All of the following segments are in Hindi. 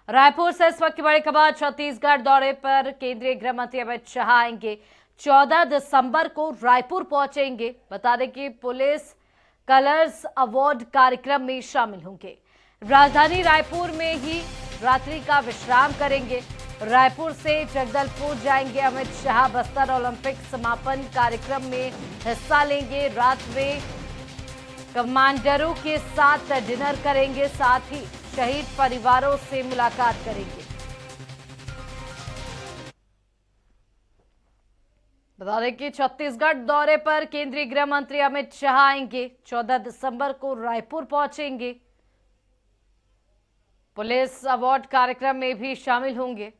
रायपुर से इस वक्त की बड़ी खबर। छत्तीसगढ़ दौरे पर केंद्रीय गृह मंत्री अमित शाह आएंगे। 14 दिसंबर को रायपुर पहुंचेंगे। बता दें कि पुलिस कलर्स अवार्ड कार्यक्रम में शामिल होंगे। राजधानी रायपुर में ही रात्रि का विश्राम करेंगे। रायपुर से जगदलपुर जाएंगे अमित शाह। बस्तर ओलंपिक समापन कार्यक्रम में हिस्सा लेंगे। रात में कमांडरों के साथ डिनर करेंगे, साथ ही शहीद परिवारों से मुलाकात करेंगे। बता दें कि छत्तीसगढ़ दौरे पर केंद्रीय गृह मंत्री अमित शाह आएंगे। 14 दिसंबर को रायपुर पहुंचेंगे। पुलिस अवार्ड कार्यक्रम में भी शामिल होंगे।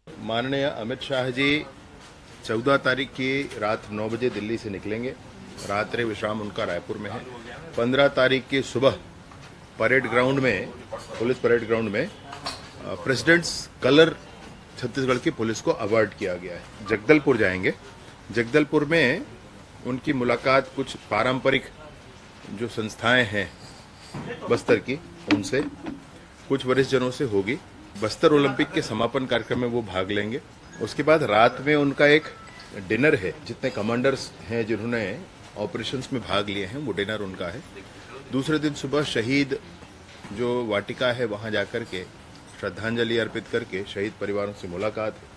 माननीय अमित शाह जी 14 तारीख की रात 9 बजे दिल्ली से निकलेंगे। रात्रि विश्राम उनका रायपुर में है। 15 तारीख की सुबह परेड ग्राउंड में, पुलिस परेड ग्राउंड में प्रेसिडेंट्स कलर छत्तीसगढ़ की पुलिस को अवार्ड किया गया है। जगदलपुर जाएंगे। जगदलपुर में उनकी मुलाकात कुछ पारंपरिक जो संस्थाएं हैं बस्तर की, उनसे, कुछ वरिष्ठ जनों से होगी। बस्तर ओलंपिक के समापन कार्यक्रम में वो भाग लेंगे। उसके बाद रात में उनका एक डिनर है। जितने कमांडर्स हैं जिन्होंने ऑपरेशंस में भाग लिए हैं, वो डिनर उनका है। दूसरे दिन सुबह शहीद जो वाटिका है वहां जाकर के श्रद्धांजलि अर्पित करके शहीद परिवारों से मुलाकात है।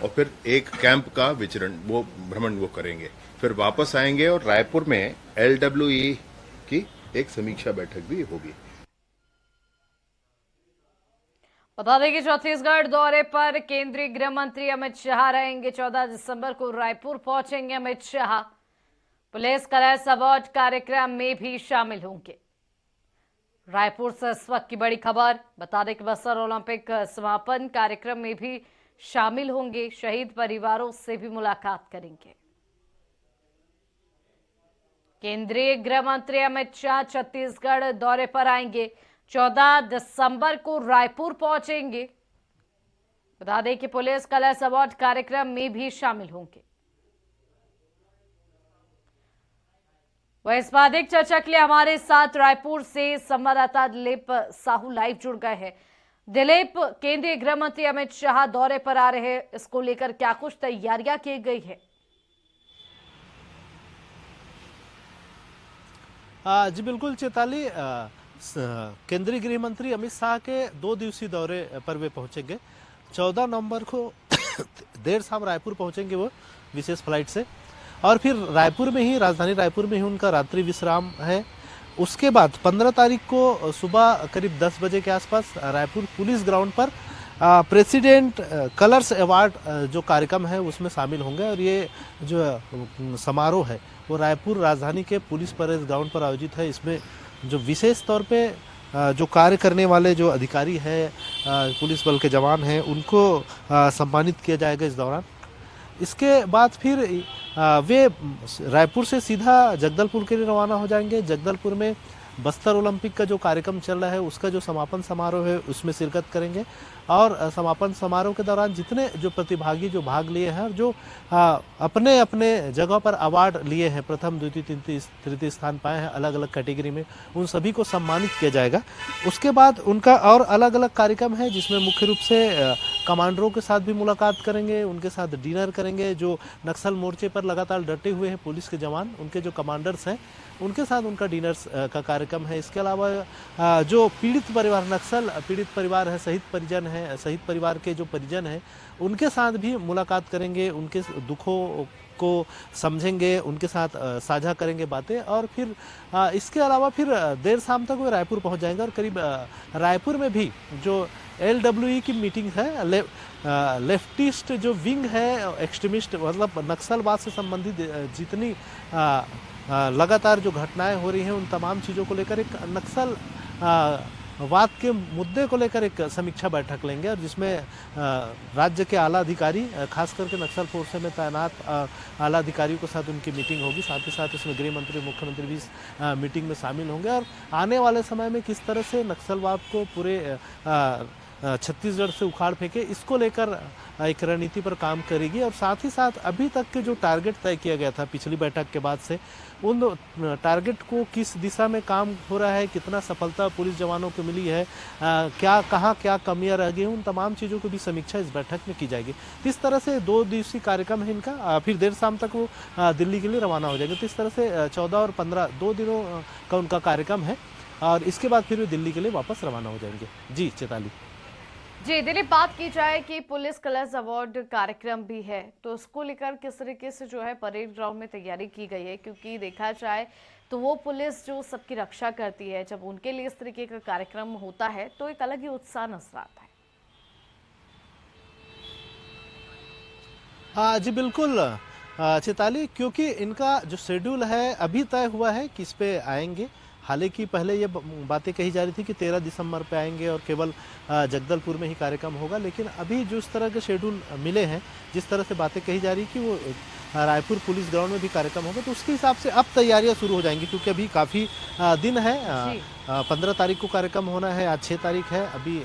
और फिर एक कैंप का विचरण, वो भ्रमण वो करेंगे। फिर वापस आएंगे और रायपुर में LWE की एक समीक्षा बैठक भी होगी। बता दें कि छत्तीसगढ़ दौरे पर केंद्रीय गृह मंत्री अमित शाह रहेंगे। 14 दिसंबर को रायपुर पहुंचेंगे Amit Shah. Police colours award कार्यक्रम में भी शामिल होंगे। रायपुर से इस वक्त की बड़ी खबर। बता दें कि बस्तर ओलंपिक समापन कार्यक्रम में भी शामिल होंगे। शहीद परिवारों से भी मुलाकात करेंगे। केंद्रीय गृह मंत्री अमित शाह छत्तीसगढ़ दौरे पर आएंगे। 14 दिसंबर को रायपुर पहुंचेंगे। बता दें कि पुलिस कलर्स अवार्ड कार्यक्रम में भी शामिल होंगे। वह इस पर अधिक चर्चा के लिए हमारे साथ रायपुर से संवाददाता दिलीप साहू लाइव जुड़ गए हैं। दिलीप, केंद्रीय गृह मंत्री अमित शाह दौरे पर आ रहे हैं, इसको लेकर क्या कुछ तैयारियां की गई है? जी बिल्कुल चेताली, केंद्रीय गृह मंत्री अमित शाह के 2 दिवसीय दौरे पर वे पहुंचेंगे। 14 नवंबर को देर शाम रायपुर पहुंचेंगे वो विशेष फ्लाइट से, और फिर रायपुर में ही, राजधानी रायपुर में ही उनका रात्रि विश्राम है। उसके बाद 15 तारीख को सुबह करीब 10 बजे के आसपास रायपुर पुलिस ग्राउंड पर प्रेसिडेंट कलर्स अवार्ड जो कार्यक्रम है उसमें शामिल होंगे। और ये जो समारोह है वो रायपुर राजधानी के पुलिस परेड ग्राउंड पर आयोजित है। इसमें जो विशेष तौर पे जो कार्य करने वाले जो अधिकारी हैं, पुलिस बल के जवान हैं, उनको सम्मानित किया जाएगा इस दौरान। इसके बाद फिर वे रायपुर से सीधा जगदलपुर के लिए रवाना हो जाएंगे। जगदलपुर में बस्तर ओलंपिक का जो कार्यक्रम चल रहा है उसका जो समापन समारोह है उसमें शिरकत करेंगे। और समापन समारोह के दौरान जितने जो प्रतिभागी जो भाग लिए हैं और जो अपने अपने जगह पर अवार्ड लिए हैं, प्रथम द्वितीय तृतीय स्थान पाए हैं अलग अलग कैटेगरी में, उन सभी को सम्मानित किया जाएगा। उसके बाद उनका और अलग अलग कार्यक्रम है जिसमें मुख्य रूप से कमांडरों के साथ भी मुलाकात करेंगे, उनके साथ डिनर करेंगे। जो नक्सल मोर्चे पर लगातार डटे हुए हैं पुलिस के जवान, उनके जो कमांडर्स हैं, उनके साथ उनका डिनर्स का कार्यक्रम है। इसके अलावा जो पीड़ित परिवार, नक्सल पीड़ित परिवार है, शहीद परिजन है, शहीद परिवार के जो परिजन हैं, उनके साथ भी मुलाकात करेंगे, उनके दुखों को समझेंगे, उनके साथ साझा करेंगे बातें। और फिर इसके अलावा फिर देर शाम तक वो रायपुर पहुंच जाएंगे। और करीब रायपुर में भी जो LWE की मीटिंग है, लेफ्टिस्ट जो विंग है, एक्सट्रीमिस्ट मतलब नक्सलवाद से संबंधित जितनी लगातार जो घटनाएं हो रही हैं, उन तमाम चीज़ों को लेकर एक नक्सल वाद के मुद्दे को लेकर एक समीक्षा बैठक लेंगे। और जिसमें राज्य के आला अधिकारी, खास करके नक्सल फोर्स में तैनात आला अधिकारियों के साथ उनकी मीटिंग होगी। साथ ही साथ इसमें गृह मंत्री, मुख्यमंत्री भी मीटिंग में शामिल होंगे। और आने वाले समय में किस तरह से नक्सलवाद को पूरे छत्तीसगढ़ से उखाड़ फेंके, इसको लेकर एक रणनीति पर काम करेगी। और साथ ही साथ अभी तक के जो टारगेट तय किया गया था पिछली बैठक के बाद से, उन टारगेट को किस दिशा में काम हो रहा है, कितना सफलता पुलिस जवानों को मिली है, कहाँ क्या कमियां रह गई, उन तमाम चीज़ों की भी समीक्षा इस बैठक में की जाएगी। इस तरह से 2 दिवसीय कार्यक्रम है इनका, फिर देर शाम तक वो दिल्ली के लिए रवाना हो जाएंगे। तो इस तरह से 14 और 15 2 दिनों का उनका कार्यक्रम है, और इसके बाद फिर वे दिल्ली के लिए वापस रवाना हो जाएंगे। जी चेताली। जी दिलीप, बात की जाए कि पुलिस कलर्स अवार्ड कार्यक्रम भी है, तो उसको लेकर किस तरीके से जो है परेड ग्राउंड में तैयारी की गई है? क्योंकि देखा जाए तो वो पुलिस जो सबकी रक्षा करती है, जब उनके लिए इस तरीके का कार्यक्रम होता है तो एक अलग ही उत्साह नजर आता है। हाँ जी बिल्कुल चेताली, क्योंकि इनका जो शेड्यूल है अभी तय हुआ है कि इस पे आएंगे। हालांकि पहले ये बातें कही जा रही थी कि 13 दिसंबर पे आएंगे और केवल जगदलपुर में ही कार्यक्रम होगा, लेकिन अभी जो इस तरह के शेड्यूल मिले हैं, जिस तरह से बातें कही जा रही कि वो रायपुर पुलिस ग्राउंड में भी कार्यक्रम होगा, तो उसके हिसाब से अब तैयारियां शुरू हो जाएंगी। क्योंकि अभी काफ़ी दिन है, 15 तारीख को कार्यक्रम होना है, आज 6 तारीख है, अभी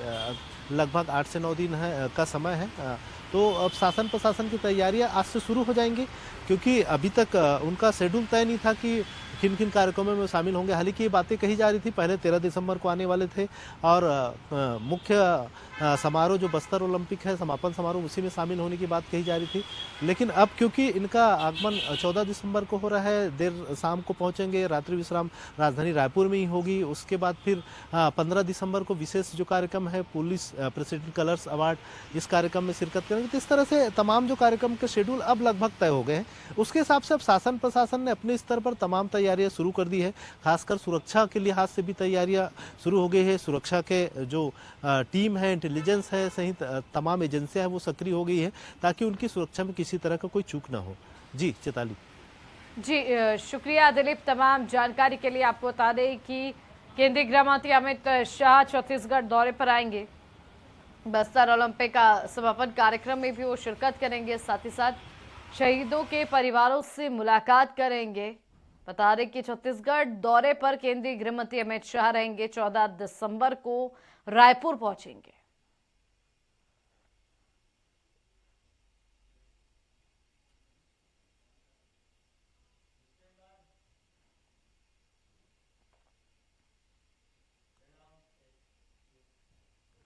लगभग 8 से 9 दिन है का समय है। तो अब शासन प्रशासन की तैयारियां आज से शुरू हो जाएंगी, क्योंकि अभी तक उनका शेड्यूल तय नहीं था कि किन किन कार्यक्रमों में शामिल होंगे। हालांकि ये बातें कही जा रही थी, पहले 13 दिसंबर को आने वाले थे, और मुख्य समारोह जो बस्तर ओलंपिक है, समापन समारोह, उसी में शामिल होने की बात कही जा रही थी। लेकिन अब क्योंकि इनका आगमन 14 दिसंबर को हो रहा है, देर शाम को पहुंचेंगे, रात्रि विश्राम राजधानी रायपुर में ही होगी। उसके बाद फिर 15 दिसंबर को विशेष जो कार्यक्रम है पुलिस प्रेसिडेंट कलर्स अवार्ड, इस कार्यक्रम में शिरकत करेंगे। तो इस तरह से तमाम जो कार्यक्रम के शेड्यूल अब लगभग तय हो गए हैं। उसके हिसाब से अब शासन प्रशासन ने अपने स्तर पर तमाम तैयारियां शुरू कर दी है। खासकर सुरक्षा के लिहाज से भी तैयारियां शुरू हो गई है। सुरक्षा के जो टीम है, इंटेलिजेंस है सहित तमाम एजेंसियां हैं, वो सक्रिय हो गई है, ताकि उनकी सुरक्षा में किसी तरह का कोई चूक ना हो। जी चेताली। जी शुक्रिया दिलीप, तमाम जानकारी के लिए। आपको बता दें कि केंद्रीय गृह मंत्री अमित शाह छत्तीसगढ़ दौरे पर आएंगे। बस्तर ओलंपिक का समापन कार्यक्रम में भी वो शिरकत करेंगे, साथ ही साथ शहीदों के परिवारों से मुलाकात करेंगे। बता दें कि छत्तीसगढ़ दौरे पर केंद्रीय गृह मंत्री अमित शाह रहेंगे। 14 दिसंबर को रायपुर पहुंचेंगे।